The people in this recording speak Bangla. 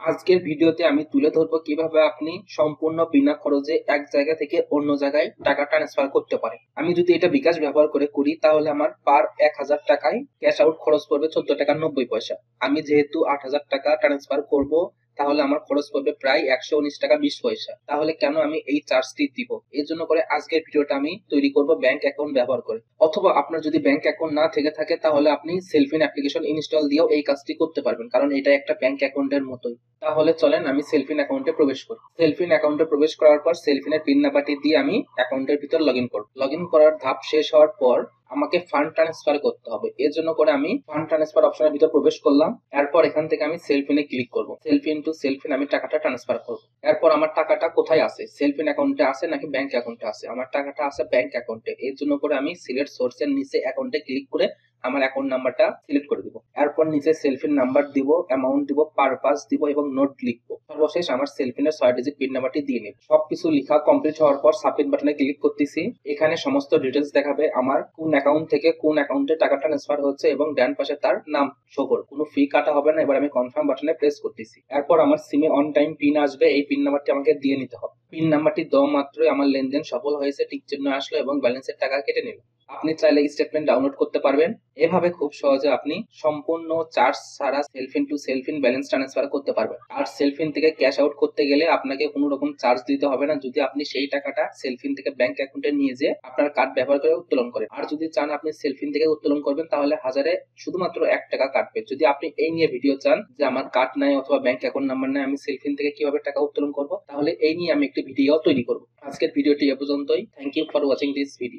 আজকের ভিডিওতে আমি তুলে ধরবো কিভাবে আপনি সম্পূর্ণ বিনা খরচে এক জায়গা থেকে অন্য জায়গায় টাকা ট্রান্সফার করতে পারেন। আমি যদি এটা বিকাশ ব্যবহার করে করি তাহলে আমার পার 1000 টাকায় ক্যাশ আউট খরচ পড়বে 14 টাকা 90 পয়সা। আমি যেহেতু 8000 টাকা ট্রান্সফার করব তাহলে আমার খরচ পড়বে প্রায় 119 টাকা 20 পয়সা। তাহলে কেন আমি এই চার্জটি দিব? এর জন্য করে আজকের ভিডিওটা আমি তৈরি করব ব্যাংক অ্যাকাউন্ট ব্যবহার করে। অথবা আপনার যদি ব্যাংক অ্যাকাউন্ট না থেকে থাকে তাহলে আপনি সেলফিন অ্যাপ্লিকেশন ইনস্টল দিয়েও এই কাজটি করতে পারবেন, কারণ এটা একটা ব্যাংক অ্যাকাউন্টের মতোই। তাহলে চলেন আমি সেলফিন অ্যাকাউন্টে প্রবেশ করি। সেলফিন অ্যাকাউন্টে প্রবেশ করার পর সেলফিনের পিন নাম্বারটি দিয়ে আমি অ্যাকাউন্টের ভিতর লগইন করব। লগইন করার ধাপ শেষ হওয়ার পর আমাকে ফান্ড ট্রান্সফার করতে হবে। এর জন্য করে আমি ফান্ড ট্রান্সফার অপশনের ভিতর প্রবেশ করলাম। এরপর এখান থেকে আমি সেলফিনে ক্লিক করব। সেলফিন টু সেলফিন আমি টাকাটা ট্রান্সফার করব। এরপর আমার টাকাটা কোথায় আছে, সেলফিন অ্যাকাউন্টে আছে নাকি ব্যাংক অ্যাকাউন্টে আছে? আমার টাকাটা আছে ব্যাংক অ্যাকাউন্টে। এর জন্য করে আমি সিলেক্ট সোর্সের নিচে অ্যাকাউন্টে ক্লিক করে আমার অ্যাকাউন্ট নাম্বারটা সিলেক্ট করে দিব। এরপর নিচে সেলফিন নাম্বার দিব, অ্যামাউন্ট দিব, পারপাস দিব এবং নোট লিখবো। সর্বশেষ আমার সেলফিনের 6 ডিজিট পিন নাম্বারটি দিয়ে নিব। সবকিছু লেখা কমপ্লিট হওয়ার পর সাবমিট বাটনে ক্লিক করতেছি। এখানে সমস্ত ডিটেলস দেখাবে, আমার কোন অ্যাকাউন্ট থেকে কোন অ্যাকাউন্টে টাকা ট্রান্সফার হচ্ছে এবং ডান পাশে তার নাম শো করবে। কোনো ফি কাটা হবে না। এবার আমি কনফার্ম বাটনে প্রেস করতেছি। এরপর আমার সিমে অন টাইম পিন আসবে, এই পিন নাম্বারটি আমাকে দিয়ে নিতে হবে। পিন নাম্বারটি দেওয়া মাত্রই আমার লেনদেন সফল হয়েছে টিক চিহ্ন আসলো এবং ব্যালেন্সের টাকা কেটে নিল। আপনি চাইলে স্টেটমেন্ট ডাউনলোড করতে পারবেন। এভাবে খুব সহজে আপনি সম্পূর্ণ চার্জ ছাড়া সেলফিন টু সেলফিন ব্যালেন্স ট্রান্সফার করতে পারবেন। আর সেলফিন থেকে ক্যাশ আউট করতে গেলে আপনাকে কোনো রকম চার্জ দিতে হবে না, যদি আপনি সেই টাকাটা সেলফিন থেকে ব্যাংক অ্যাকাউন্টে নিয়ে যেয়ে আপনার কার্ড ব্যবহার করে উত্তোলন করেন। আর যদি চান আপনি সেলফিন থেকে উত্তোলন করবেন তাহলে হাজারে শুধুমাত্র 1 টাকা কাটবে। যদি আপনি এই নিয়ে ভিডিও চান যে আমার কার্ড নাই অথবা ব্যাংক অ্যাকাউন্ট নাম্বার নাই, আমি সেলফিন থেকে কিভাবে টাকা উত্তোলন করব, তাহলে এই নিয়ে আমি একটি ভিডিও তৈরি করব। আজকের ভিডিওটি এ পর্যন্তই। Thank you for watching this video.